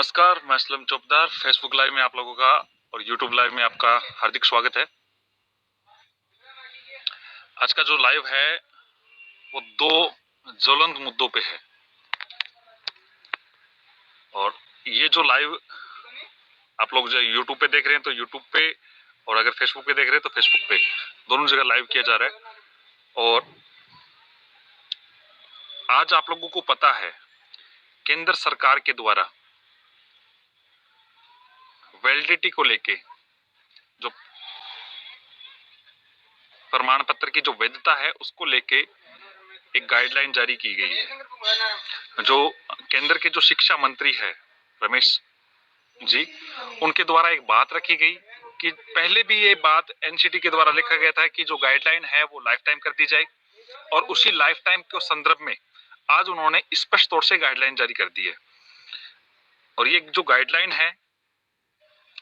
नमस्कार, मैं Aslam चौकदार। Facebook live में आप लोगों का और यूट्यूब लाइव में आपका हार्दिक स्वागत है। आज का जो लाइव है वो दो ज्वलंत मुद्दों पे है और ये जो लाइव आप लोग जो यूट्यूब पे देख रहे हैं तो यूट्यूब पे, और अगर फेसबुक पे देख रहे हैं तो फेसबुक पे, दोनों जगह लाइव किया जा रहा है। और आज आप लोगों को पता है केंद्र सरकार के द्वारा वैलिडिटी को लेके जो प्रमाण पत्र की जो वैधता है उसको लेके एक गाइडलाइन जारी की गई है। जो केंद्र के जो शिक्षा मंत्री है रमेश जी, उनके द्वारा एक बात रखी गई कि पहले भी ये बात एनसीटी के द्वारा लिखा गया था कि जो गाइडलाइन है वो लाइफ टाइम कर दी जाए, और उसी लाइफ टाइम के संदर्भ में आज उन्होंने स्पष्ट तौर से गाइडलाइन जारी कर दी है। और ये जो गाइडलाइन है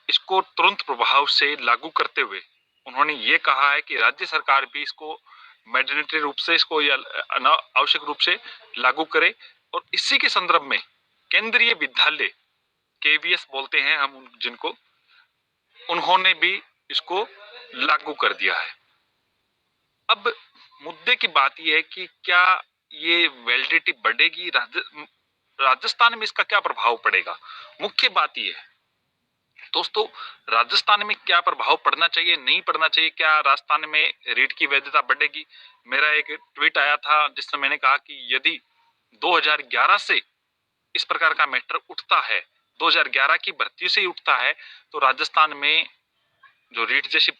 इसको तुरंत प्रभाव से लागू करते हुए उन्होंने ये कहा है कि राज्य सरकार भी इसको मैंडेटरी रूप से, इसको या आवश्यक रूप से लागू करे। और इसी के संदर्भ में केंद्रीय विद्यालय केवीएस बोलते हैं हम जिनको, उन्होंने भी इसको लागू कर दिया है। अब मुद्दे की बात यह है कि क्या ये वैलिडिटी बढ़ेगी, राजस्थान में इसका क्या प्रभाव पड़ेगा। मुख्य बात यह है दोस्तों, राजस्थान में क्या प्रभाव पड़ना चाहिए, नहीं पड़ना चाहिए, क्या राजस्थान में रीट की वैधता बढ़ेगी। मेरा एक ट्वीट आया था जिसमें मैंने कहा कि यदि 2011 से इस प्रकार का मैटर उठता है, 2011 की भर्ती से ही उठता है, तो राजस्थान में जो रीट जैसी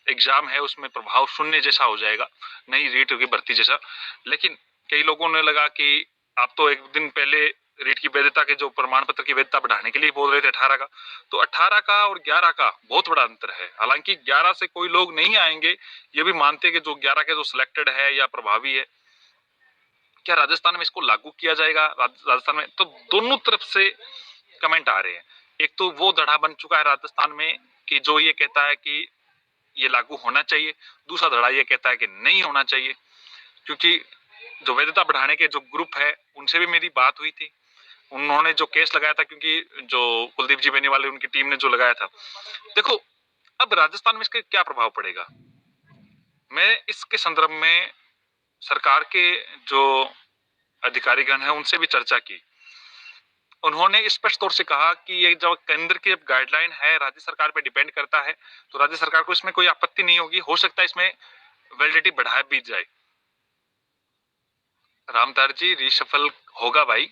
एग्जाम है उसमें प्रभाव शून्य जैसा हो जाएगा, नहीं रीट की भर्ती जैसा। लेकिन कई लोगों ने लगा कि आप तो एक दिन पहले रीट की वैधता के जो प्रमाण पत्र की वैधता बढ़ाने के लिए बोल रहे थे 18 का, तो 18 का और 11 का बहुत बड़ा अंतर है। हालांकि 11 से कोई लोग नहीं आएंगे, ये भी मानते हैं कि जो 11 के जो सिलेक्टेड है या प्रभावी है, क्या राजस्थान में इसको लागू किया जाएगा। राजस्थान में तो दोनों तरफ से कमेंट आ रहे हैं। एक तो वो धड़ा बन चुका है राजस्थान में कि जो ये कहता है कि ये लागू होना चाहिए, दूसरा धड़ा ये कहता है कि नहीं होना चाहिए। क्योंकि जो वैधता बढ़ाने के जो ग्रुप है उनसे भी मेरी बात हुई थी, उन्होंने जो केस लगाया था, क्योंकि जो कुलदीप जी बेनीवाल उनकी टीम ने जो लगाया था। देखो, अब राजस्थान में इसका क्या प्रभाव पड़ेगा, मैं इसके संदर्भ में सरकार के जो अधिकारीगण है उनसे भी चर्चा की। उन्होंने स्पष्ट तौर से कहा कि ये जो केंद्र की गाइडलाइन है राज्य सरकार पे डिपेंड करता है, तो राज्य सरकार को इसमें कोई आपत्ति नहीं होगी, हो सकता है इसमें वैलिडिटी बढ़ाया भी जाए। रामदार जी रीशफल होगा भाई,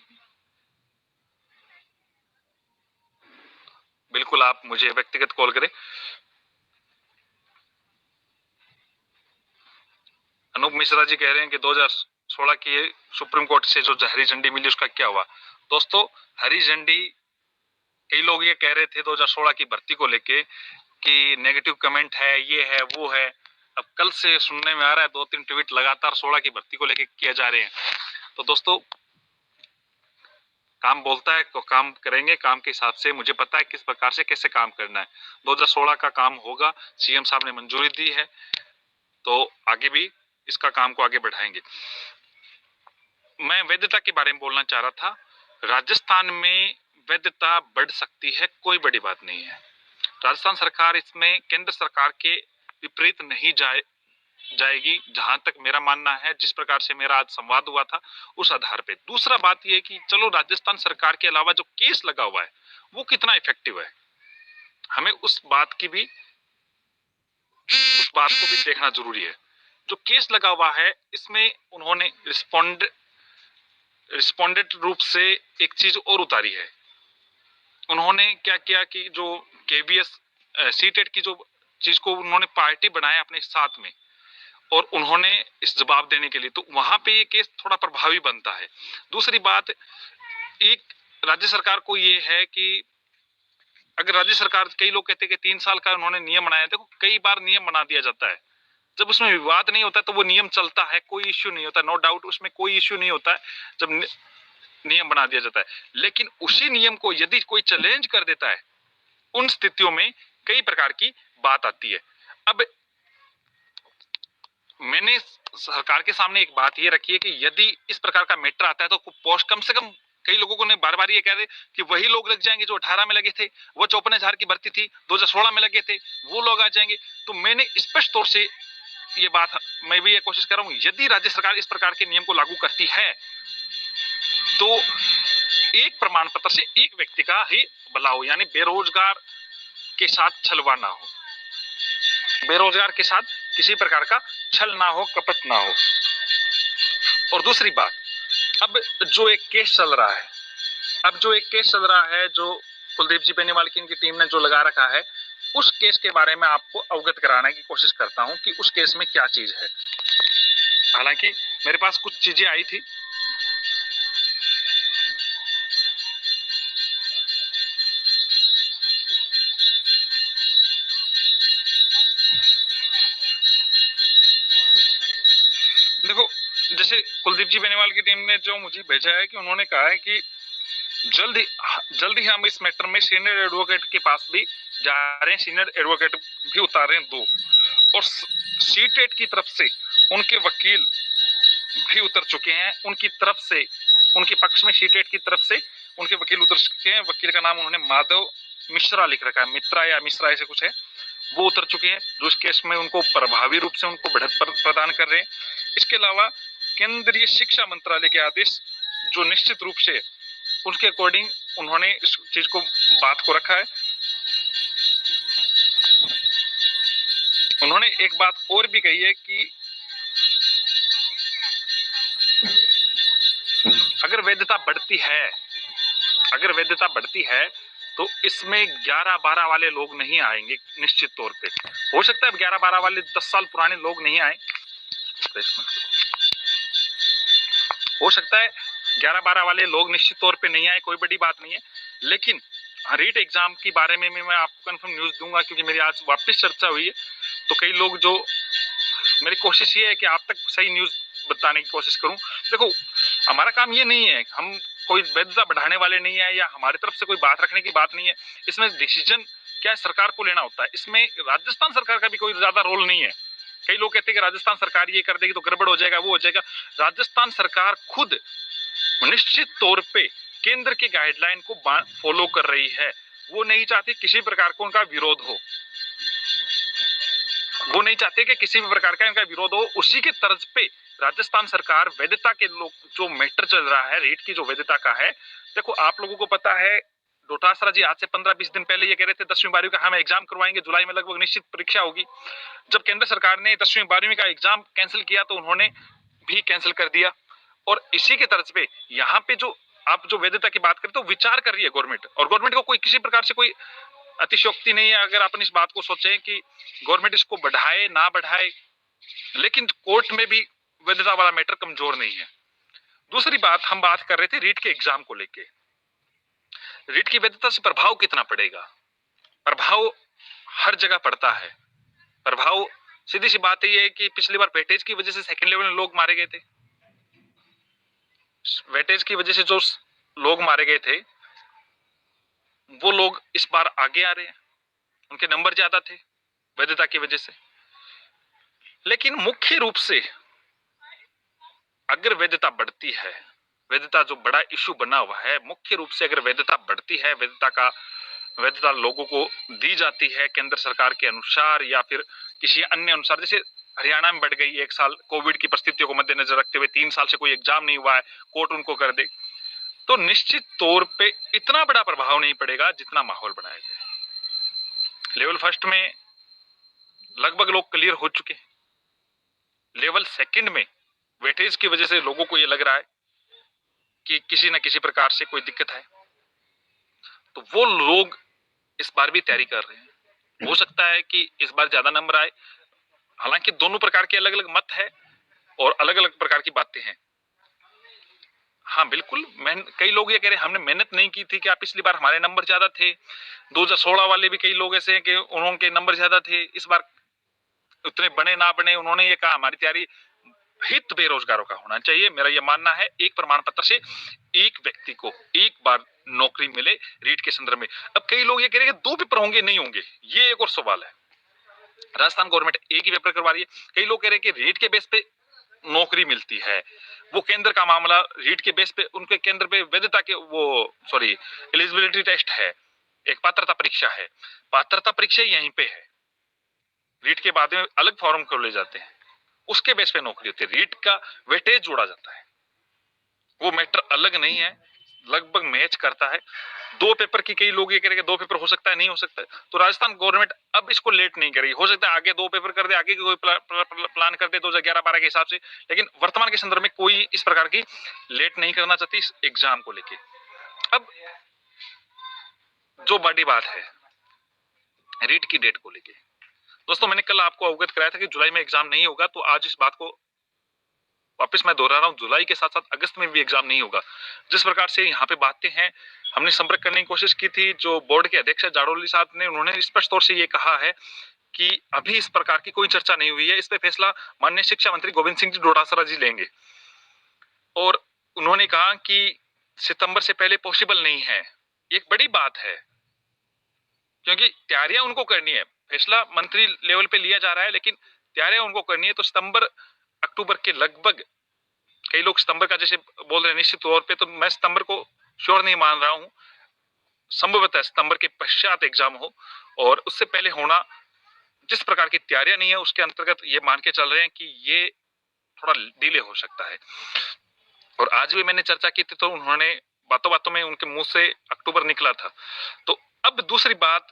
बिल्कुल आप मुझे व्यक्तिगत कॉल करें। अनूप मिश्रा जी कह रहे हैं कि 2016 की सुप्रीम कोर्ट से जो हरी झंडी मिली उसका क्या हुआ। दोस्तों, हरी झंडी, कई लोग ये कह रहे थे 2016 की भर्ती को लेके कि नेगेटिव कमेंट है, ये है वो है। अब कल से सुनने में आ रहा है 2-3 ट्वीट लगातार 16 की भर्ती को लेके किए जा रहे हैं। तो दोस्तों, काम बोलता है तो काम करेंगे, काम के हिसाब से मुझे पता है किस प्रकार से कैसे काम करना है। 2016 का काम होगा, सीएम साहब ने मंजूरी दी है, तो आगे भी इसका काम को आगे बढ़ाएंगे। मैं वैधता के बारे में बोलना चाह रहा था। राजस्थान में वैधता बढ़ सकती है, कोई बड़ी बात नहीं है। राजस्थान सरकार इसमें केंद्र सरकार के विपरीत नहीं जाएगी, जहां तक मेरा मानना है। जिस प्रकार से मेरा आज संवाद हुआ था उस आधार पे। दूसरा बात यह है कि चलो राजस्थान सरकार के अलावा जो केस लगा हुआ है वो कितना इफेक्टिव है, हमें उस बात को भी देखना जरूरी है। जो केस लगा हुआ है इसमें उन्होंने रिस्पोंडेंट रूप से एक चीज और उतारी है। उन्होंने क्या किया कि जो केवीएस सीटेट की जो चीज को उन्होंने पार्टी बनाया अपने साथ में, और उन्होंने इस जवाब देने के लिए, तो वहां पे ये केस थोड़ा प्रभावी बनता है। दूसरी बात, एक राज्य सरकार को ये है कि अगर राज्य सरकार, कई लोग कहते हैं कि 3 साल का उन्होंने नियम बनाया, देखो कई बार नियम बना दिया जाता है, जब उसमें विवाद नहीं होता तो वो नियम चलता है, कोई इश्यू नहीं होता, नो डाउट उसमें कोई इश्यू नहीं होता है जब नियम बना दिया जाता है। लेकिन उसी नियम को यदि कोई चैलेंज कर देता है, उन स्थितियों में कई प्रकार की बात आती है। अब मैंने सरकार के सामने एक बात ये रखी है कि यदि इस प्रकार का मैटर आता है तो पोस्ट कम से कम कई लोगों को ने बार बार ये कह रहे कि वही लोग लग जाएंगे जो 18 में लगे थे, वो 54,000 की भर्ती थी 2016 में लगे थे, वो लोग आ जाएंगे। तो मैंने स्पष्ट तौर से ये बात, मैं भी ये कोशिश कर रहा हूं, यदि राज्य सरकार इस प्रकार के नियम को लागू करती है तो एक प्रमाण पत्र से एक व्यक्ति का ही भला हो, यानी बेरोजगार के साथ छलवा ना हो, बेरोजगार के साथ किसी प्रकार का छल ना हो, कपट ना हो। और दूसरी बात, अब जो एक केस चल रहा है, जो कुलदीप जी बेनीवाल की इनकी टीम ने जो लगा रखा है, उस केस के बारे में आपको अवगत कराने की कोशिश करता हूं कि उस केस में क्या चीज है। हालांकि मेरे पास कुछ चीजें आई थी, देखो, जैसे कुलदीप जी बेनीवाल की टीम ने जो मुझे भेजा है कि उन्होंने कहा है कि जल्द ही हम इस मैटर में सीनियर एडवोकेट के पास भी जा रहे हैं, सीनियर एडवोकेट भी उतार रहे हैं 2, और सीटेट की तरफ से उनके वकील भी उतर चुके हैं, उनकी तरफ से, उनके पक्ष में सीटेट की तरफ से उनके वकील उतर चुके हैं। वकील का नाम उन्होंने माधव मिश्रा लिख रखा है, मित्रा या मिश्रा ऐसे कुछ है, वो उतर चुके हैं जो इस केस में उनको प्रभावी रूप से उनको बढ़त प्रदान कर रहे हैं। इसके अलावा केंद्रीय शिक्षा मंत्रालय के आदेश जो निश्चित रूप से उसके अकॉर्डिंग उन्होंने इस चीज को, बात को रखा है। उन्होंने एक बात और भी कही है कि अगर वैधता बढ़ती है तो इसमें 11-12 वाले लोग नहीं आएंगे निश्चित तौर पे। हो सकता है 11-12 वाले 10 साल पुराने लोग नहीं आए, हो सकता है 11-12 वाले लोग निश्चित तौर पे नहीं आए, कोई बड़ी बात नहीं है। लेकिन रीट एग्जाम के बारे में मैं आपको कंफर्म न्यूज दूंगा, क्योंकि मेरी आज वापस चर्चा हुई है, तो कई लोग जो, मेरी कोशिश ये है कि आप तक सही न्यूज बताने की कोशिश करूं। देखो, हमारा काम ये नहीं है, हम कोई वैधता बढ़ाने वाले नहीं है, या हमारी तरफ से कोई बात रखने की बात नहीं है। इसमें डिसीजन क्या है, सरकार को लेना होता है। इसमें राजस्थान सरकार का भी कोई ज्यादा रोल नहीं है। कई लोग कहते हैं कि राजस्थान सरकार ये कर देगी तो गड़बड़ हो जाएगा, वो हो जाएगा। राजस्थान सरकार खुद निश्चित तौर पे केंद्र के गाइडलाइन को फॉलो कर रही है। वो नहीं चाहती किसी प्रकार का उनका विरोध हो, वो नहीं चाहते कि किसी भी प्रकार का इनका विरोध हो। उसी के तर्ज पे राजस्थान सरकार वैधता के लोग जो मैटर चल रहा है, रेट की जो वैधता का है, देखो आप लोगों को पता है, डोटासरा जी आज से 15-20 दिन पहले ये कह रहे थे 10वीं 12वीं का हम एग्जाम करवाएंगे, जुलाई में लगभग निश्चित परीक्षा होगी। जब केंद्र सरकार ने 10वीं 12वीं का एग्जाम कैंसिल किया तो उन्होंने भी कैंसिल कर दिया। और इसी के तर्ज पे यहाँ पे जो आप जो वैधता की बात करें तो विचार कर रही है गवर्नमेंट, और गवर्नमेंट को कोई किसी प्रकार से कोई अतिशयोक्ति नहीं है अगर अपन इस बात को सोचें कि गवर्नमेंट इसको बढ़ाए ना बढ़ाए, लेकिन कोर्ट में भी वैधता वाला मैटर कमजोर नहीं है। दूसरी बात, हम बात कर रहे थे रीट के एग्जाम को लेके, रीट की वैधता से प्रभाव कितना पड़ेगा। प्रभाव हर जगह पड़ता है। प्रभाव, सीधी सी बात यह है कि पिछली बार वेटेज की वजह से सेकंड लेवल में लोग मारे गए थे, वेटेज की वजह से जो लोग मारे गए थे वो लोग इस बार आगे आ रहे हैं, उनके नंबर ज्यादा थे वैधता की वजह से। लेकिन मुख्य रूप से अगर वैधता बढ़ती है, वैधता जो बड़ा इश्यू बना हुआ है, मुख्य रूप से अगर वैधता बढ़ती है, वैधता लोगों को दी जाती है केंद्र सरकार के अनुसार या फिर किसी अन्य अनुसार, जैसे हरियाणा में बढ़ गई 1 साल कोविड की परिस्थितियों को मद्देनजर रखते हुए 3 साल से कोई एग्जाम नहीं हुआ है, कोर्ट उनको कर दे, तो निश्चित तौर पे इतना बड़ा प्रभाव नहीं पड़ेगा जितना माहौल बनाया गया। लेवल फर्स्ट में लगभग लोग क्लियर हो चुके हैं, लेवल सेकंड में वेटेज की वजह से लोगों को यह लग रहा है कि किसी न किसी प्रकार से कोई दिक्कत है, तो वो लोग इस बार भी तैयारी कर रहे हैं। हो सकता है कि इस बार ज्यादा नंबर आए, हालांकि दोनों प्रकार के अलग अलग मत है और अलग अलग प्रकार की बातें हैं। हाँ बिल्कुल, कई लोग ये कह रहे हैं हमने मेहनत नहीं की थी, क्या पिछली बार हमारे नंबर ज्यादा थे। 2016 वाले भी कई लोग ऐसे हैं कि उनके नंबर ज्यादा थे, इस बार उतने बने ना बने, उन्होंने ये कहा हमारी तैयारी हित बेरोजगारों का होना चाहिए। मेरा यह मानना है एक प्रमाण पत्र से एक व्यक्ति को एक बार नौकरी मिले रीट के संदर्भ में। अब कई लोग ये कह रहे हैं कि 2 पेपर होंगे, नहीं होंगे, ये एक और सवाल है। राजस्थान गवर्नमेंट एक ही पेपर करवा रही है। कई लोग कह रहे हैं कि रीट के बेस पे नौकरी मिलती है। वो केंद्र का मामला, रीट के बेस पे उनके केंद्र पे वैधता के एलिजिबिलिटी टेस्ट है, एक पात्रता परीक्षा है। पात्रता परीक्षा यहीं पे है, रीट के बाद में अलग फॉर्म खोले जाते हैं, उसके बेस पे नौकरी होती है। रीट का वेटेज जोड़ा जाता है, वो मैटर अलग नहीं है, लगभग मैच करता है। दो पेपर की, कई लोग ये कह रहे हैं दो पेपर हो सकता है, नहीं हो सकता है, तो राजस्थान गवर्नमेंट अब इसको लेट नहीं करेगी। हो सकता है आगे दो पेपर कर दे, आगे की कोई प्लान कर दे 2011-12 के हिसाब से, लेकिन वर्तमान के संदर्भ में कोई इस प्रकार की लेट नहीं करना चाहती इस एग्जाम को लेके। अब जो बड़ी बात है रीट की डेट को लेके, दोस्तों मैंने कल आपको अवगत कराया था कि जुलाई में एग्जाम नहीं होगा, तो आज इस बात को वापस मैं दोहरा रहा हूं, जुलाई के साथ साथ अगस्त में भी एग्जाम नहीं होगा। जिस प्रकार से यहाँ पे बातें हैं, हमने संपर्क करने की कोशिश की थी, जो बोर्ड के अध्यक्ष जाड़ोली साहब ने, उन्होंने स्पष्ट तौर से ये कहा है कि अभी इस प्रकार की कोई चर्चा नहीं हुई है, इस पे फैसला माननीय शिक्षा मंत्री गोविंद सिंह जी डोटासरा जी लेंगे। और उन्होंने कहा कि सितंबर से पहले पॉसिबल नहीं है। एक बड़ी बात है, क्योंकि तैयारियां उनको करनी है, फैसला मंत्री लेवल पे लिया जा रहा है, लेकिन तैयारियां उनको करनी है। तो सितंबर अक्टूबर के लगभग, कई लोग सितंबर का जैसे बोल रहे हैं निश्चित तौर पे, तो मैं सितंबर को श्योर नहीं मान रहा हूं। संभवतः सितंबर के पश्चात एग्जाम हो, और उससे पहले होना, जिस प्रकार की तैयारियां नहीं है उसके अंतर्गत ये मान के चल रहे हैं कि ये थोड़ा डिले हो सकता है। और आज भी मैंने चर्चा की थी, तो उन्होंने बातों बातों में उनके मुंह से अक्टूबर निकला था। तो अब दूसरी बात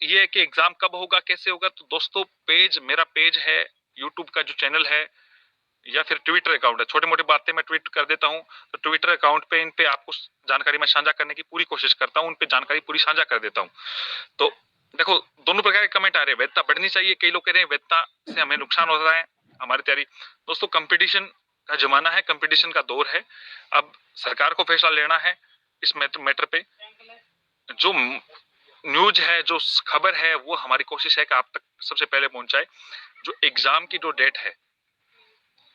ये है कि एग्जाम कब होगा, कैसे होगा। तो दोस्तों मेरा पेज है, यूट्यूब का जो चैनल है, या फिर ट्विटर अकाउंट है, छोटी मोटी बातें मैं ट्वीट कर देता हूं, तो ट्विटर अकाउंट पे इन पे आपको जानकारी मैं साझा करने की पूरी कोशिश करता हूं, उन पे जानकारी पूरी साझा कर देता हूं। तो देखो, दोनों प्रकार के कमेंट आ रहे हैं, वैधता बढ़नी चाहिए, कई लोग कह रहे हैं वैधता से हमें नुकसान हो रहा है हमारी तैयारी। दोस्तों कंपटीशन का जमाना है, कंपटीशन का दौर है, अब सरकार को फैसला लेना है इस मैटर पे। जो न्यूज है, जो खबर है, वो हमारी कोशिश है कि आप तक सबसे पहले पहुंचाए। जो एग्जाम की जो डेट है,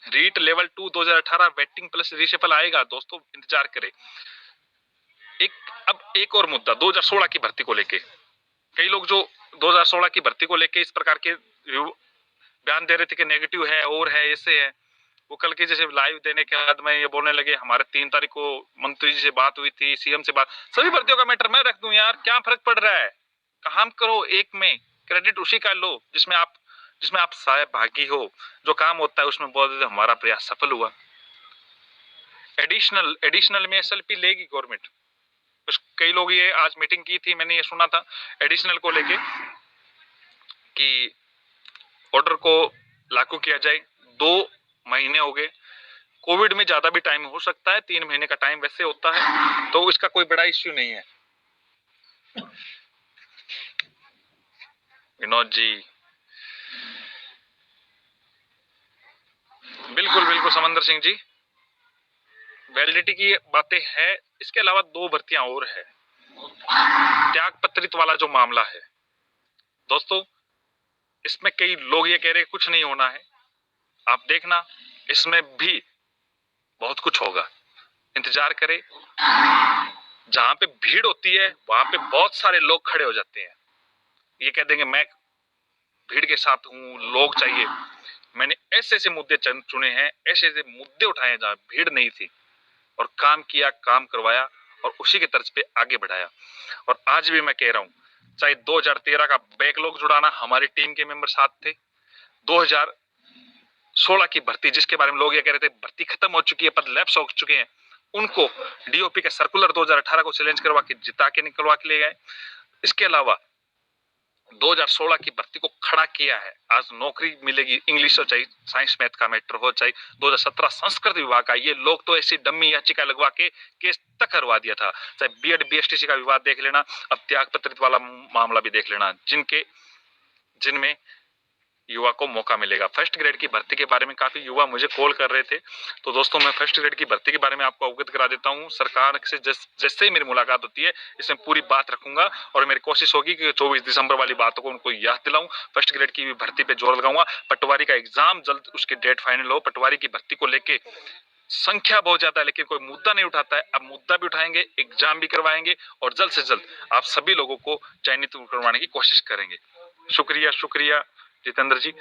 रीट लेवल 2 2018 वेटिंग प्लस रीशेफल आएगा, दोस्तों इंतजार करें। अब एक और मुद्दा 2016 की भर्ती को लेके, कई लोग जो 2016 की भर्ती को लेके इस प्रकार के बयान दे रहे थे कि नेगेटिव है और है, ऐसे है, वो कल के जैसे लाइव देने के बाद में ये बोलने लगे हमारे 3 तारीख को मंत्री जी से बात हुई थी, सीएम से बात। सभी भर्तियों का मैटर मैं रख दूं यार, क्या फर्क पड़ रहा है, काम करो एक में, क्रेडिट उसी का लो जिसमें आप सहभागी हो, जो काम होता है उसमें बोल देते हमारा प्रयास सफल हुआ। एडिशनल में एसएलपी लेगी गवर्नमेंट। कई लोग ये आज मीटिंग की थी, मैंने ये सुना था एडिशनल को लेके कि ऑर्डर को लागू किया जाए। 2 महीने हो गए, कोविड में ज्यादा भी टाइम हो सकता है, 3 महीने का टाइम वैसे होता है, तो इसका कोई बड़ा इश्यू नहीं है। विनोद जी, बिल्कुल समंदर सिंह जी, वैलिडिटी की बातें है। इसके अलावा 2 भर्तियां और है। त्याग पत्रित वाला जो मामला है दोस्तों, इसमें कई लोग ये कह रहे हैं कुछ नहीं होना है, आप देखना इसमें भी बहुत कुछ होगा, इंतजार करें। जहां पे भीड़ होती है वहां पे बहुत सारे लोग खड़े हो जाते हैं, ये कह देंगे मैं भीड़ के साथ हूं, लोग चाहिए। मैंने ऐसे ऐसे मुद्दे चुने हैं, ऐसे ऐसे मुद्दे उठाए हैं जहां भीड़ नहीं थी, और काम किया, काम करवाया, और उसी के तर्ज पे आगे बढ़ाया। और आज भी मैं कह रहा हूं, चाहे 2013 का बैकलॉग जुड़ाना, हमारी टीम के मेंबर साथ थे। 2016 की भर्ती, जिसके बारे में लोग ये कह रहे थे भर्ती खत्म हो चुकी है, पद लैप्स हो चुके हैं, उनको डीओपी का सर्कुलर 2018 को चैलेंज करवा के जिता के निकलवा के ले गए। इसके अलावा 2016 की भर्ती को खड़ा किया है, आज नौकरी मिलेगी, इंग्लिश हो चाहे साइंस मैथ का मैटर हो, चाहे 2017 संस्कृत विभाग का, ये लोग तो ऐसी डम्मी याचिका लगवा के केस तक करवा दिया था। चाहे बीएड बीएसटीसी का विवाद देख लेना, अब त्याग पत्रित वाला मामला भी देख लेना, जिनमें युवा को मौका मिलेगा। फर्स्ट ग्रेड की भर्ती के बारे में काफी युवा मुझे कॉल कर रहे थे, तो दोस्तों मैं फर्स्ट ग्रेड की भर्ती के बारे में आपको अवगत करा देता हूं। सरकार से जैसे ही मेरी मुलाकात होती है इसमें पूरी बात रखूंगा, और मेरी कोशिश होगी कि 24 दिसंबर वाली बातों को उनको याद दिलाऊं। फर्स्ट ग्रेड की भर्ती पे जोर लगाऊंगा। पटवारी का एग्जाम जल्द उसकी डेट फाइनल हो। पटवारी की भर्ती को लेके संख्या बहुत ज्यादा है, लेकिन कोई मुद्दा नहीं उठाता है। अब मुद्दा भी उठाएंगे, एग्जाम भी करवाएंगे, और जल्द से जल्द आप सभी लोगों को चयनित करवाने की कोशिश करेंगे। शुक्रिया जितेंद्र जी।